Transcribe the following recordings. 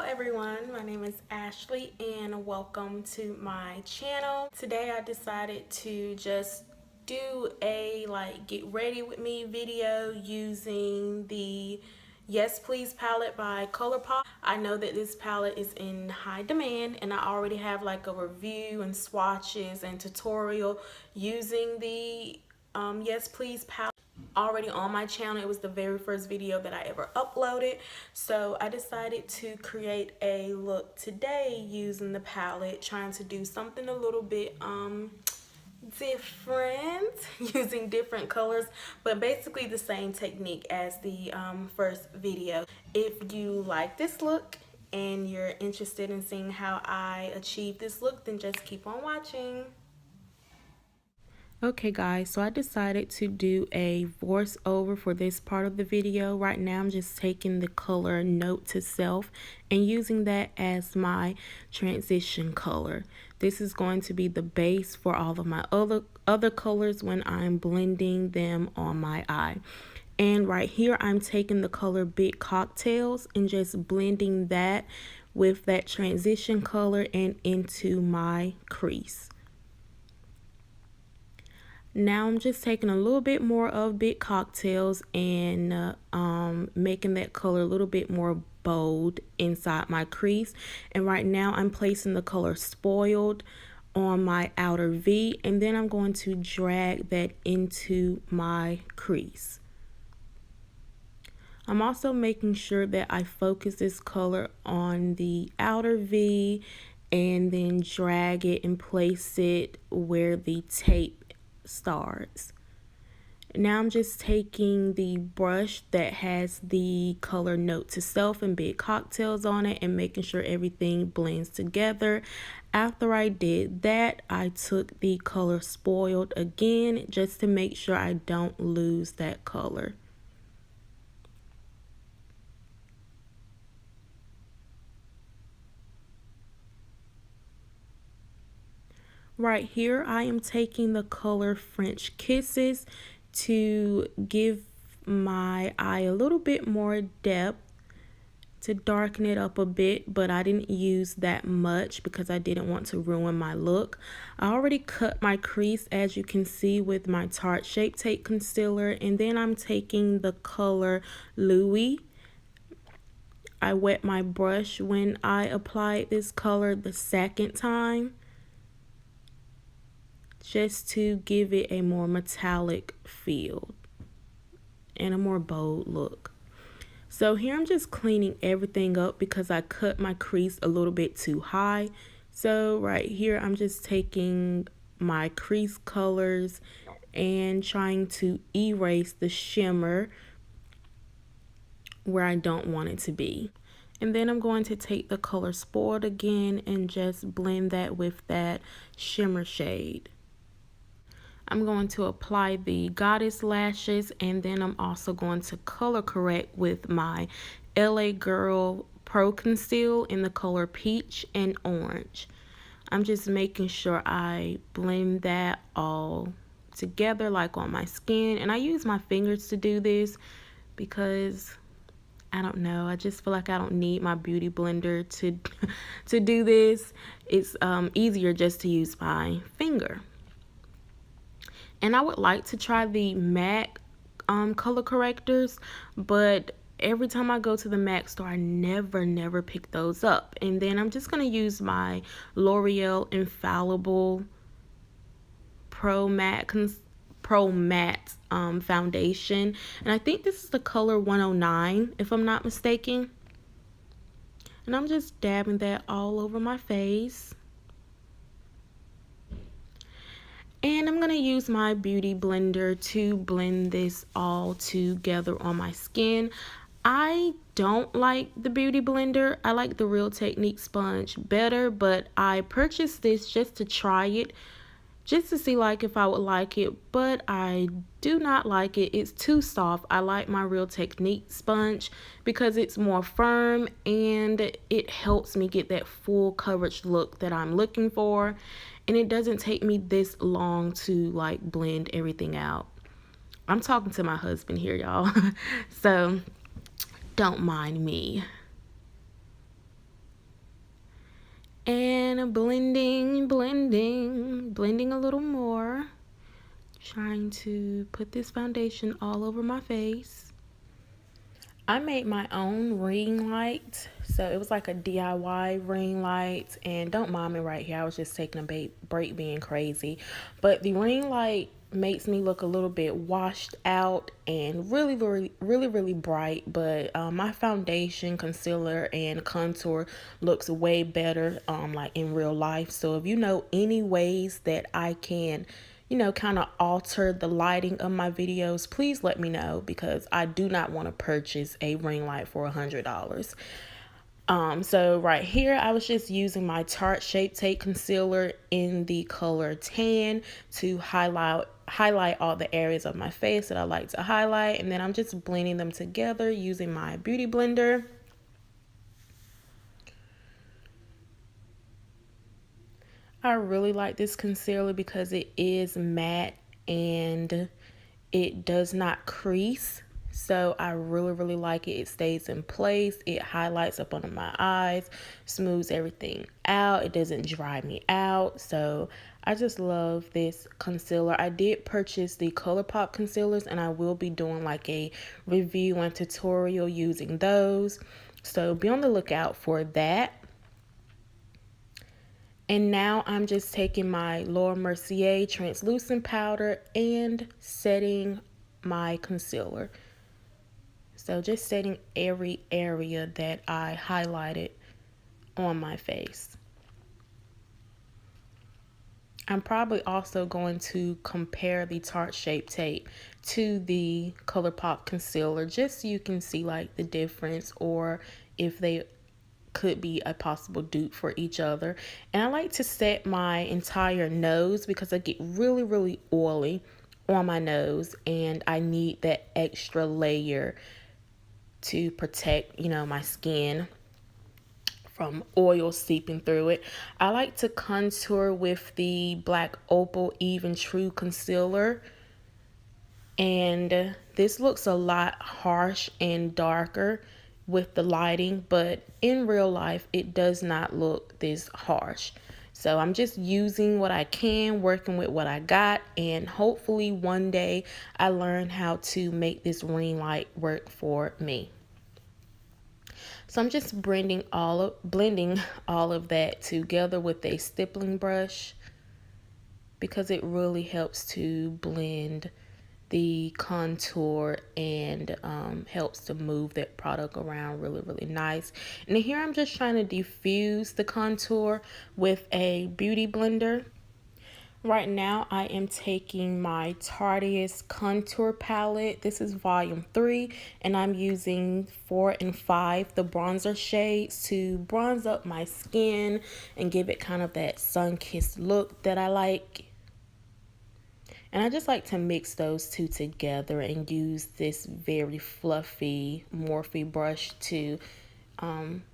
everyone, my name is Ashley and welcome to my channel. Today I decided to just do a get ready with me video using the Yes Please palette by Colourpop. I know that this palette is in high demand and I already have a review and swatches and tutorial using the Yes Please palette already on my channel. It was the very first video that I ever uploaded, so I decided to create a look today using the palette, trying to do something a little bit different using different colors, but basically the same technique as the first video. If you like this look and you're interested in seeing how I achieve this look, then just keep on watching. Okay guys, so I decided to do a voiceover for this part of the video. Right now I'm just taking the color Note to Self and using that as my transition color. This is going to be the base for all of my other colors when I'm blending them on my eye. And right here I'm taking the color Big Cocktails and just blending that with that transition color and into my crease. Now I'm just taking a little bit more of Big Cocktails and making that color a little bit more bold inside my crease. And right now I'm placing the color Spoiled on my outer V, and then I'm going to drag that into my crease. I'm also making sure that I focus this color on the outer V and then drag it and place it where the tape starts. Now I'm just taking the brush that has the color Note to Self and Big Cocktails on it and making sure everything blends together. After I did that, I took the color Spoiled again just to make sure I don't lose that color. Right here, I am taking the color French Kisses to give my eye a little bit more depth, to darken it up a bit, but I didn't use that much because I didn't want to ruin my look. I already cut my crease, as you can see, with my Tarte Shape Tape Concealer, and then I'm taking the color Louis. I wet my brush when I applied this color the second time, just to give it a more metallic feel and a more bold look. So here I'm just cleaning everything up because I cut my crease a little bit too high. So right here I'm just taking my crease colors and trying to erase the shimmer where I don't want it to be. And then I'm going to take the color Spoiled again and just blend that with that shimmer shade. I'm going to apply the Goddess lashes, and then I'm also going to color correct with my LA Girl Pro Conceal in the color Peach and Orange. I'm just making sure I blend that all together like on my skin, and I use my fingers to do this because I don't know, I just feel like I don't need my beauty blender to do this. It's easier just to use my finger. And I would like to try the MAC color correctors, but every time I go to the MAC store, I never pick those up. And then I'm just going to use my L'Oreal Infallible Pro Matte foundation. And I think this is the color 109, if I'm not mistaken. And I'm just dabbing that all over my face. And I'm going to use my beauty blender to blend this all together on my skin. I don't like the beauty blender. I like the Real Technique sponge better, but I purchased this just to try it, just to see if I would like it, but I do not like it. It's too soft. I like my Real Technique sponge because it's more firm and it helps me get that full coverage look that I'm looking for. And it doesn't take me this long to blend everything out. I'm talking to my husband here, y'all. So don't mind me. kind of blending a little more. Trying to put this foundation all over my face. I made my own ring light, so it was like a DIY ring light, and don't mind me right here, I was just taking a break being crazy, but the ring light makes me look a little bit washed out and really bright, but my foundation, concealer, and contour looks way better like in real life. So if you know any ways that I can, you know, kind of alter the lighting of my videos, please let me know, because I do not want to purchase a ring light for $100. So right here, I was just using my Tarte Shape Tape Concealer in the color Tan to highlight all the areas of my face that I like to highlight. And then I'm just blending them together using my Beauty Blender. I really like this concealer because it is matte and it does not crease. So I really like it. It stays in place. It highlights up under my eyes, smooths everything out. It doesn't dry me out. So I just love this concealer. I did purchase the Colourpop concealers, and I will be doing like a review and tutorial using those. So be on the lookout for that. And now I'm just taking my Laura Mercier translucent powder and setting my concealer. So just setting every area that I highlighted on my face. I'm probably also going to compare the Tarte Shape Tape to the Colourpop concealer, just so you can see like the difference, or if they could be a possible dupe for each other. And I like to set my entire nose because I get really oily on my nose, and I need that extra layer to protect, you know, my skin from oil seeping through it. I like to contour with the black Opal Even True concealer, and this looks a lot harsh and darker with the lighting, but in real life it does not look this harsh. So I'm just using what I can, working with what I got, and hopefully one day I learn how to make this ring light work for me. So I'm just blending all of that together with a stippling brush, because it really helps to blend the contour and helps to move that product around really nice. And here I'm just trying to diffuse the contour with a beauty blender. Right now I am taking my Tarteist contour palette. This is volume 3, and I'm using 4 and 5, the bronzer shades, to bronze up my skin and give it kind of that sun-kissed look that I like. And I just like to mix those two together and use this very fluffy Morphe brush to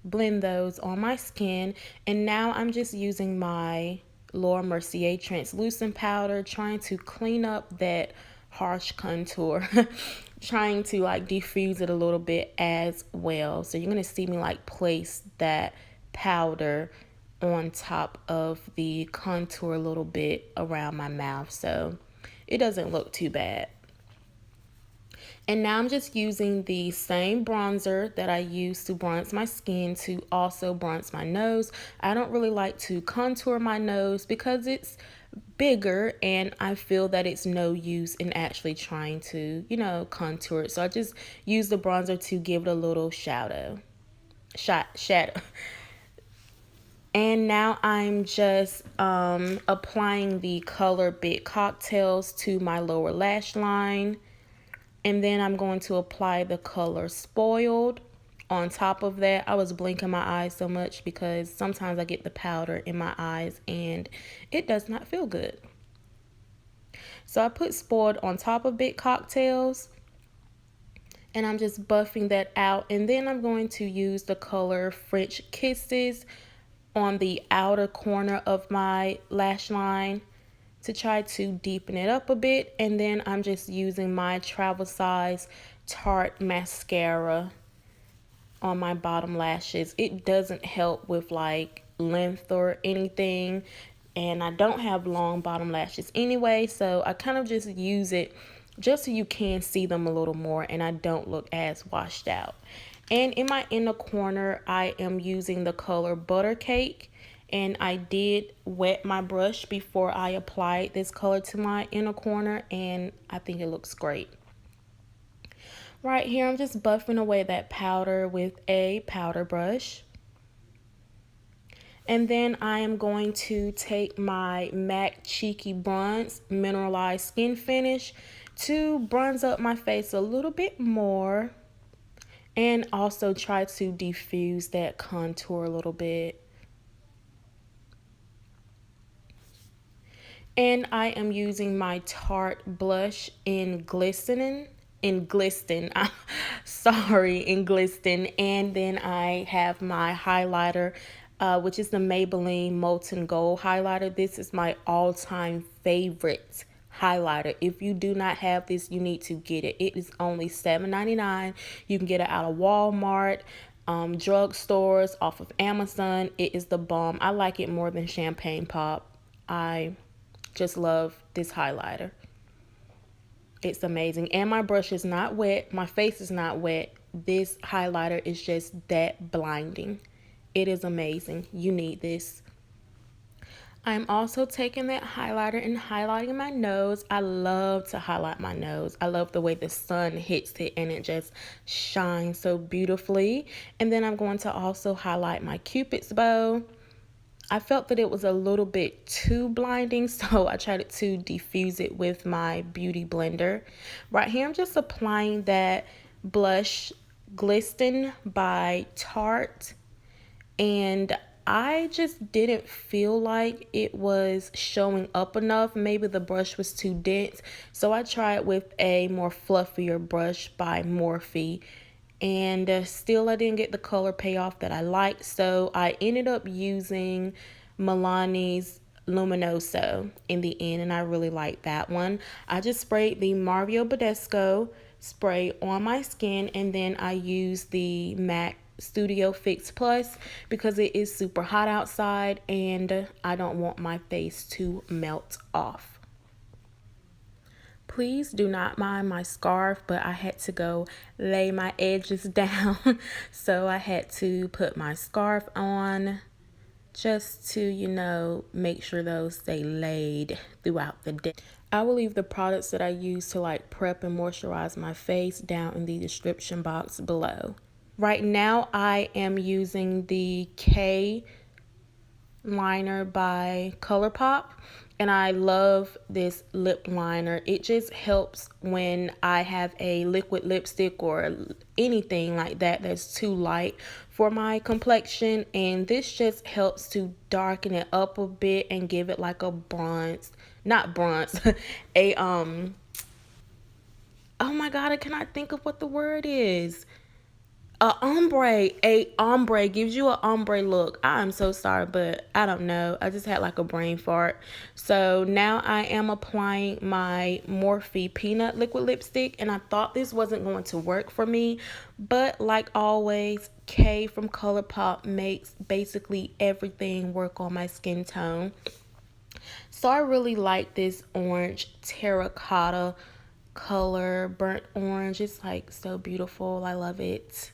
blend those on my skin. And now I'm just using my Laura Mercier translucent powder, trying to clean up that harsh contour, trying to like diffuse it a little bit as well. So you're going to see me like place that powder on top of the contour a little bit around my mouth, so it doesn't look too bad. And now I'm just using the same bronzer that I used to bronze my skin to also bronze my nose. I don't really like to contour my nose because it's bigger, and I feel that it's no use in actually trying to, you know, contour it. So I just use the bronzer to give it a little shadow. And now I'm just applying the Color Bit Cocktails to my lower lash line. And then I'm going to apply the color Spoiled on top of that. I was blinking my eyes so much because sometimes I get the powder in my eyes and it does not feel good. So I put Spoiled on top of Bit Cocktails, and I'm just buffing that out. And then I'm going to use the color French Kisses on the outer corner of my lash line to try to deepen it up a bit. And then I'm just using my travel size Tarte Mascara on my bottom lashes. It doesn't help with like length or anything, and I don't have long bottom lashes anyway, so I kind of just use it just so you can see them a little more and I don't look as washed out. And in my inner corner, I am using the color Butter Cake, and I did wet my brush before I applied this color to my inner corner, and I think it looks great. Right here, I'm just buffing away that powder with a powder brush. And then I am going to take my MAC Cheeky Bronze Mineralized Skin Finish to bronze up my face a little bit more and also try to diffuse that contour a little bit. And I am using my Tarte blush in Glisten. In Glisten, and then I have my highlighter, which is the Maybelline Molten Gold highlighter. This is my all-time favorite highlighter. If you do not have this, you need to get it. It is only $7.99. You can get it out of Walmart, drugstores, off of Amazon. It is the bomb. I like it more than Champagne Pop. I just love this highlighter. It's amazing. And my brush is not wet. My face is not wet. This highlighter is just that blinding. It is amazing. You need this. I'm also taking that highlighter and highlighting my nose. I love to highlight my nose. I love the way the sun hits it and it just shines so beautifully. And then I'm going to also highlight my Cupid's bow. I felt that it was a little bit too blinding, so I tried to diffuse it with my beauty blender. Right here, I'm just applying that blush Glisten by Tarte, and I just didn't feel like it was showing up enough. Maybe the brush was too dense, so I tried with a more fluffier brush by Morphe. And still I didn't get the color payoff that I liked, so I ended up using Milani's Luminoso in the end, and I really like that one. I just sprayed the Mario Badescu spray on my skin, and then I used the MAC Studio Fix Plus because it is super hot outside and I don't want my face to melt off. Please do not mind my scarf, but I had to go lay my edges down. So I had to put my scarf on just to, you know, make sure those stay laid throughout the day. I will leave the products that I use to like prep and moisturize my face down in the description box below. Right now I am using the Kae liner by Colourpop, and I love this lip liner. It just helps when I have a liquid lipstick or anything like that that's too light for my complexion, and this just helps to darken it up a bit and give it like a bronze, not bronze, a oh my god, I cannot think of what the word is. A ombre gives you an ombre look. I'm so sorry, but I don't know. I just had like a brain fart. So now I am applying my Morphe Peanut Liquid Lipstick, and I thought this wasn't going to work for me, but like always, Kae from Colourpop makes basically everything work on my skin tone. So I really like this orange terracotta color, burnt orange. It's like so beautiful. I love it.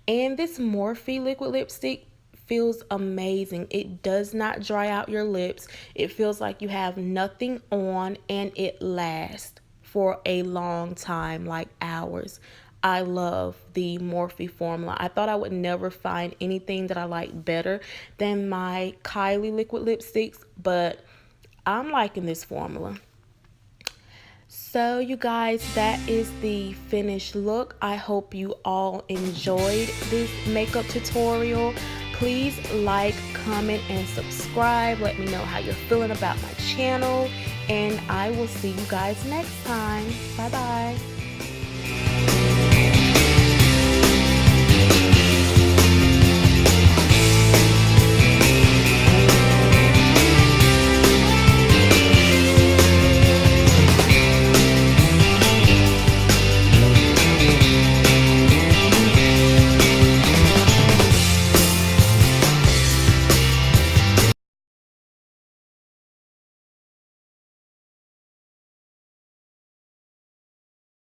And this Morphe liquid lipstick feels amazing. It does not dry out your lips. It feels like you have nothing on, and it lasts for a long time, like hours. I love the Morphe formula. I thought I would never find anything that I like better than my Kylie liquid lipsticks, but I'm liking this formula. So you guys, that is the finished look. I hope you all enjoyed this makeup tutorial. Please like, comment, and subscribe. Let me know how you're feeling about my channel, and I will see you guys next time. Bye bye.